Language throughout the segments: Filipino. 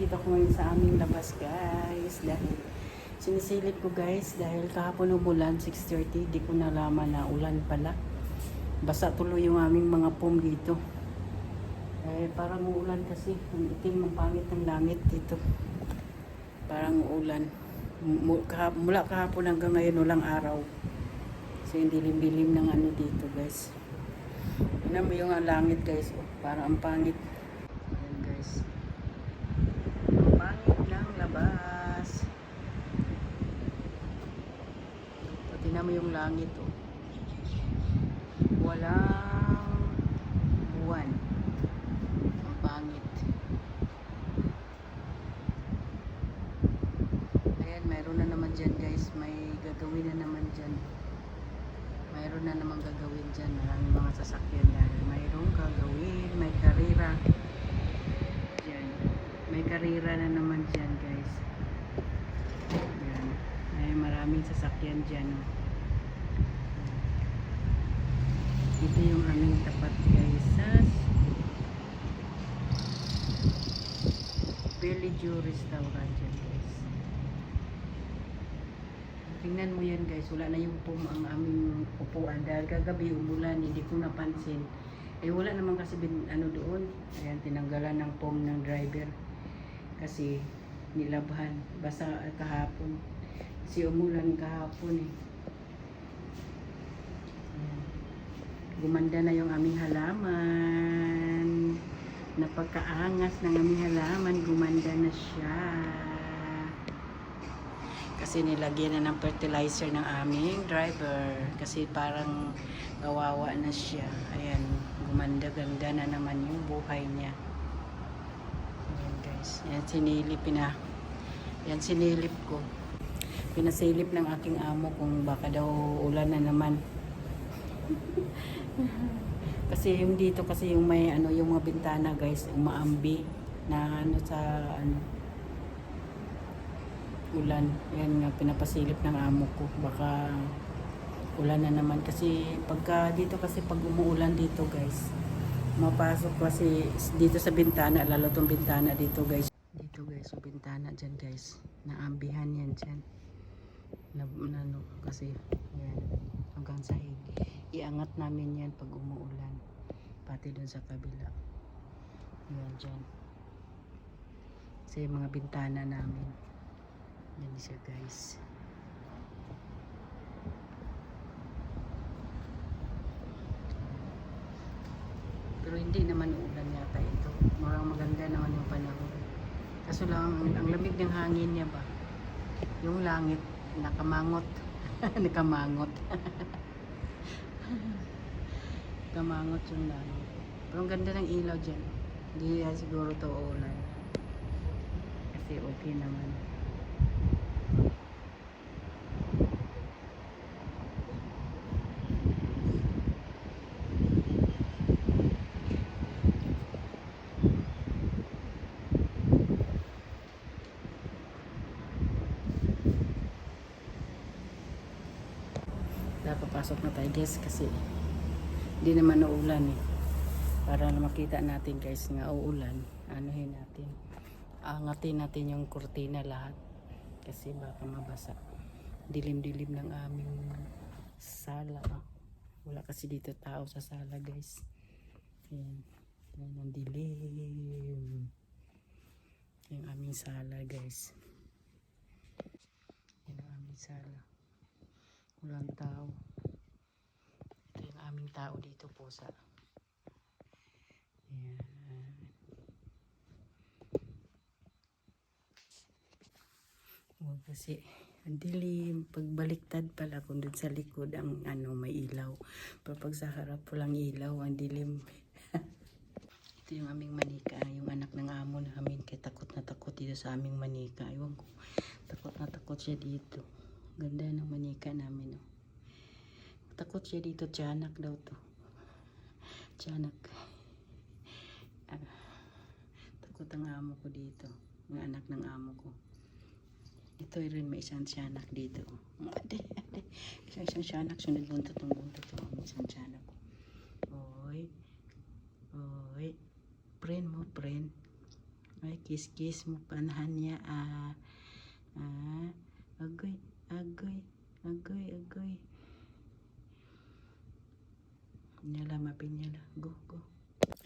Nandito ako ngayon sa aming labas guys. Dahil sinisilip ko guys. Dahil kahapon umulan 6:30. Di ko nalaman na ulan pala. Basa tuloy yung aming mga pom dito. Parang uulan kasi. Ang itim, ang pangit ng langit dito. Parang uulan. Mula kahapon hanggang ngayon walang araw. So yung dilim-dilim ng ano dito guys. Tignan mo yung langit guys. Oh, parang ang pangit. Ayan guys. Ang pangit ng labas. So, tignan mo yung langit. Oh. Walang buwan. Ang pangit. Ayan, mayroon na naman dyan guys. May gagawin na naman dyan. Mayroon na namang gagawin dyan. Maraming mga sasakyan dahil mayroong gagawin. May karera dyan. May karera na naman dyan guys. Yan. May maraming sasakyan dyan. Oh. Ito yung aming tapat guys sa Bellevue Restaurant dyan guys. Tingnan mo yan guys, wala na yung pom ang aming upuan dahil kagabi umulan, hindi ko napansin. Wala naman kasi ano doon. Ayan, tinanggalan ng pom ng driver kasi nilabhan. Basta kahapon. Kasi umulan kahapon eh. Ayan. Gumanda na yung aming halaman. Napagkaangas ng aming halaman, gumanda na siya. Kasi nilagyan na ng fertilizer ng aming driver. Kasi parang kawawa na siya. Ayan, gumanda-ganda na naman yung buhay niya. Ayan guys. Ayan, sinilip ko. Pinasilip ng aking amo kung baka daw ulan na naman. Kasi yung dito kasi yung may ano yung mga bintana guys, umaambi na ano sa ano ulan. Yan nga, pinapasilip ng amo ko. Baka ulan na naman. Kasi pagka dito kasi pag umuulan dito guys, mapasok kasi dito sa bintana, lalo tong bintana dito guys. Dito guys, so bintana dyan guys. Naambihan yan dyan. Ano, kasi yan, hanggang sahig. Iangat namin yan pag umuulan. Pati dun sa kabila. Yan dyan. Kasi mga bintana namin. Yan siya guys. Pero hindi naman uulan yata ito. Marang maganda naman yung panahon. Kaso lang ang lamig ng hangin niya ba. Yung langit nakamangot. Nakamangot. Nakamangot yung langit. Pero ang ganda ng ilaw dyan. Hindi siguro to uulan. Kasi okay naman. Papasok na tayo guys kasi hindi naman nauulan eh. Para makita natin guys nga uulan, anuhin natin, angatin natin yung kurtina lahat kasi baka mabasa. Dilim-dilim ng aming sala. Wala kasi dito tao sa sala guys. Ayan, ayan ang dilim yung aming sala guys. Yan ang aming sala, walang tao. Ito yung aming tao dito po sa ayan. Oh, kasi ang dilim. Pagbaliktad pala kung dun sa likod ang ano may ilaw. Pero pag sa harap walang ilaw, ang dilim. Ito yung aming manika, yung anak ng amo namin. Kaya takot na takot dito sa aming manika. Ewan ko, takot na takot siya dito. Ganda ng manika namin. Oh. Takot siya dito, tiyanak daw to. Tiyanak. Takot ang amo ko dito. Ang anak ng amo ko. Ito rin may isang tiyanak dito. Ade. Isang tiyanak. Sunod buntot ng buntot. Isang tiyanak. Oy. Oy. Friend mo, friend. Ay, kiss-kiss mo panahan niya. Agoy, agoy, agoy, agoy. Nyala, mapinyala. Go, go.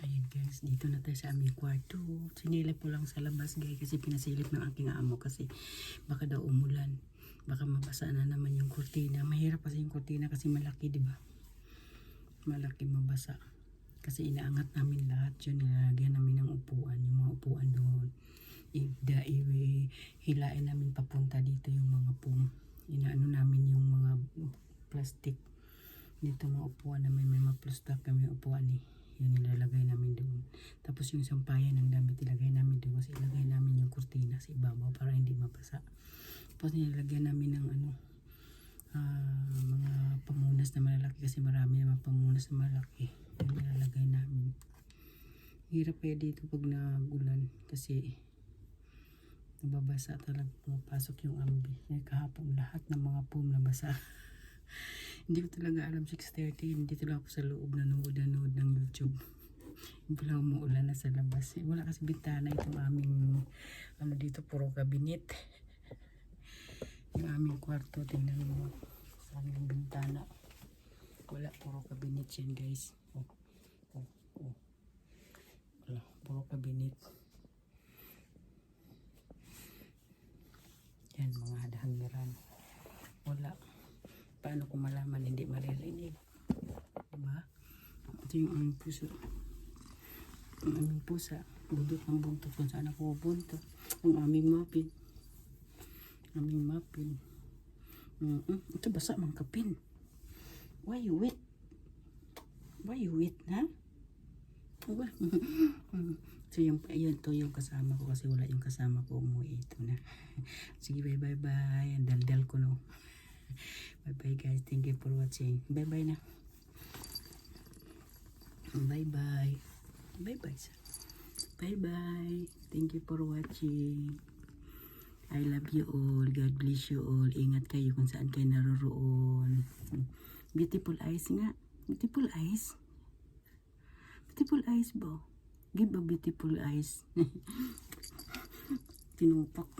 Ayun guys, dito na tayo sa aming kwarto. Sinilip ko lang sa labas guys kasi pinasilip ng aking amo kasi baka daw umulan. Baka mabasa na naman yung kurtina. Mahirap kasi yung kurtina kasi malaki, di ba? Malaki, mabasa. Kasi inaangat namin lahat yun. Nilalagyan namin ng upuan. Yung mga upuan doon. Hilain namin papunta dito yung mga inaano namin yung mga plastic. Dito mga upuan na may mga plastic kami upuan eh. Yung nilalagay namin doon. Tapos yung sampayan ng damit ilagay namin doon kasi ilagay namin yung kurtina sa ibabaw para hindi mabasa. Tapos nilalagyan namin ng mga pamunas na malalaki kasi marami naman pamunas na malaki. Yung nilalagay namin. Hirap kaya dito pag nagulan kasi nababasa talaga, pumapasok yung ambi. Kahapon lahat ng mga nabasa. Hindi ko talaga alam 6:30, hindi talaga ako sa loob nanood ng YouTube. Hindi pala umuulan na sa labas. Wala kasi bintana itong aming dito, puro kabinet. Yung aming kwarto, tingnan mo sa aming bintana. Wala, puro kabinet yan guys. Wala, puro kabinet. Yan, mga dahangiran. Wala. Paano ko malaman hindi maririnig? Diba? Ito yung aming puso. Ang aming pusa. Budot ng buntot kung saan ako pupunta. Ang aming mapin. Aming mapin. Ito basa mang kapin. Why you wet? Why you wet, ha? So to yung kasama ko kasi wala yung kasama ko umuwi. Ito na. Sige, bye bye. Ang daldal ko no. Bye bye guys, thank you for watching. Bye bye na. Bye bye. Bye bye. Bye bye. Thank you for watching. I love you all. God bless you all. Ingat kayo kung saan kayo naroroon. Beautiful eyes nga. Beautiful eyes. Beautiful eyes ba? Give a beautiful eyes. Tinupak.